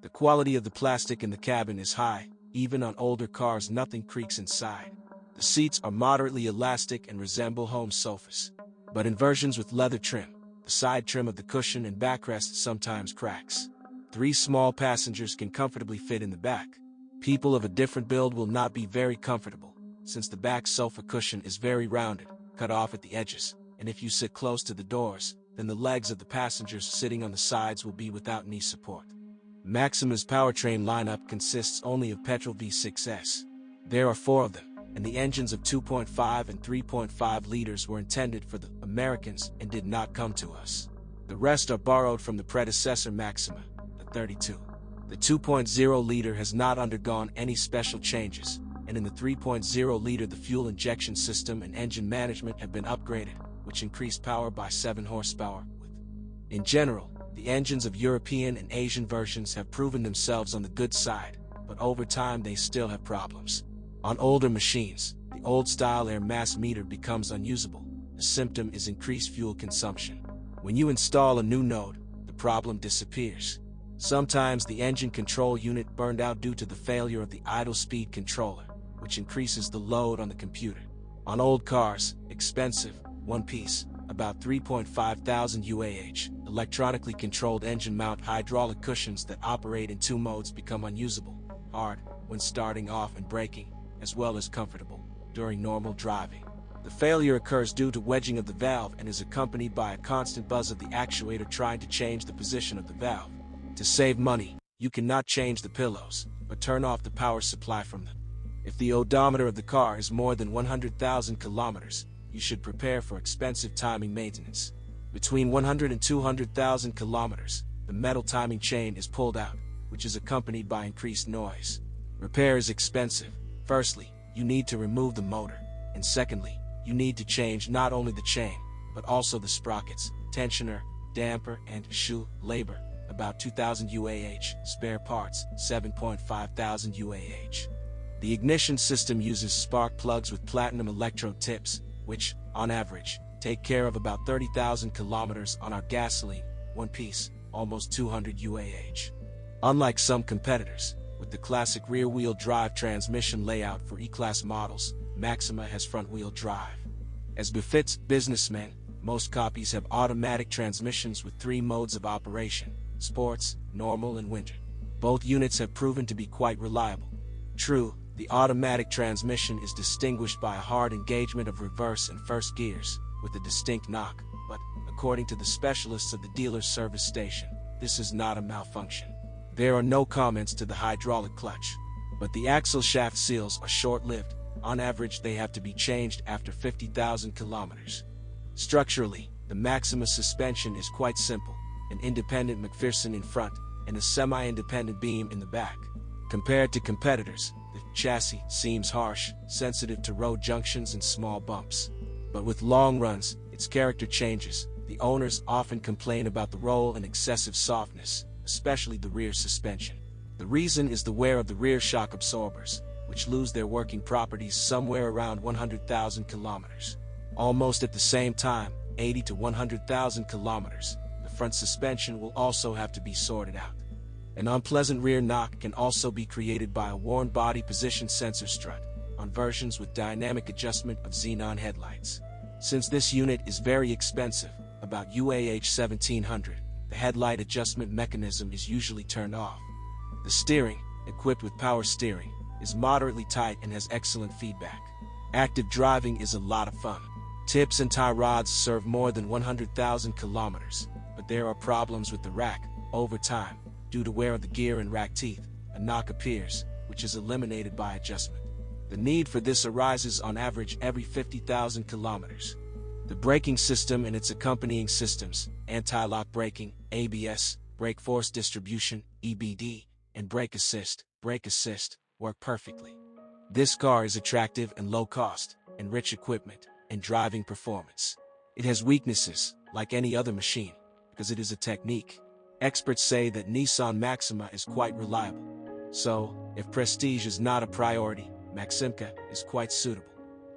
The quality of the plastic in the cabin is high. Even on older cars, nothing creaks inside. The seats are moderately elastic and resemble home sofas. But in versions with leather trim, the side trim of the cushion and backrest sometimes cracks. 3 small passengers can comfortably fit in the back. People of a different build will not be very comfortable, since the back sofa cushion is very rounded, cut off at the edges, and if you sit close to the doors, then the legs of the passengers sitting on the sides will be without knee support. Maxima's powertrain lineup consists only of petrol V6s. There are 4 of them, and the engines of 2.5 and 3.5 liters were intended for the Americans and did not come to us. The rest are borrowed from the predecessor Maxima, the 32. The 2.0 liter has not undergone any special changes, and in the 3.0 liter the fuel injection system and engine management have been upgraded, which increased power by 7 horsepower. In general, the engines of European and Asian versions have proven themselves on the good side, but over time they still have problems. On older machines, the old-style air mass meter becomes unusable. The symptom is increased fuel consumption. When you install a new node, the problem disappears. Sometimes the engine control unit burned out due to the failure of the idle speed controller, which increases the load on the computer. On old cars, expensive, one-piece, about 3,500 UAH, electronically controlled engine mount hydraulic cushions that operate in 2 modes become unusable, hard when starting off and braking, as well as comfortable during normal driving. The failure occurs due to wedging of the valve and is accompanied by a constant buzz of the actuator trying to change the position of the valve. To save money, you cannot change the pillows, but turn off the power supply from them. If the odometer of the car is more than 100,000 kilometers, you should prepare for expensive timing maintenance. Between 100 and 200,000 kilometers, the metal timing chain is pulled out, which is accompanied by increased noise. Repair is expensive. Firstly, you need to remove the motor, and secondly, you need to change not only the chain, but also the sprockets, tensioner, damper, and shoe labor, about 2,000 UAH, spare parts, 7,500 UAH. The ignition system uses spark plugs with platinum electrode tips, which, on average, take care of about 30,000 kilometers on our gasoline, one piece, almost 200 UAH. Unlike some competitors, with the classic rear-wheel drive transmission layout for E-Class models, Maxima has front-wheel drive. As befits businessmen, most copies have automatic transmissions with 3 modes of operation: sports, normal, and winter. Both units have proven to be quite reliable. True, the automatic transmission is distinguished by a hard engagement of reverse and first gears, with a distinct knock, but, according to the specialists of the dealer's service station, this is not a malfunction. There are no comments to the hydraulic clutch, but the axle shaft seals are short-lived. On average, they have to be changed after 50,000 kilometers. Structurally, the Maxima suspension is quite simple: an independent McPherson in front and a semi-independent beam in the back. Compared to competitors, the chassis seems harsh, sensitive to road junctions and small bumps. But with long runs, its character changes. The owners often complain about the roll and excessive softness, especially the rear suspension. The reason is the wear of the rear shock absorbers, which lose their working properties somewhere around 100,000 kilometers. Almost at the same time, 80 to 100,000 kilometers, the front suspension will also have to be sorted out. An unpleasant rear knock can also be created by a worn body position sensor strut on versions with dynamic adjustment of xenon headlights. Since this unit is very expensive, about UAH 1700, the headlight adjustment mechanism is usually turned off. The steering, equipped with power steering, is moderately tight and has excellent feedback. Active driving is a lot of fun. Tips and tie rods serve more than 100,000 kilometers, but there are problems with the rack. Over time, due to wear of the gear and rack teeth, a knock appears, which is eliminated by adjustment. The need for this arises on average every 50,000 kilometers. The braking system and its accompanying systems, anti-lock braking, ABS, brake force distribution, EBD, and brake assist, work perfectly. This car is attractive and low cost, and rich equipment and driving performance. It has weaknesses, like any other machine, because it is a technique. Experts say that Nissan Maxima is quite reliable. So, if prestige is not a priority, Maxima is quite suitable.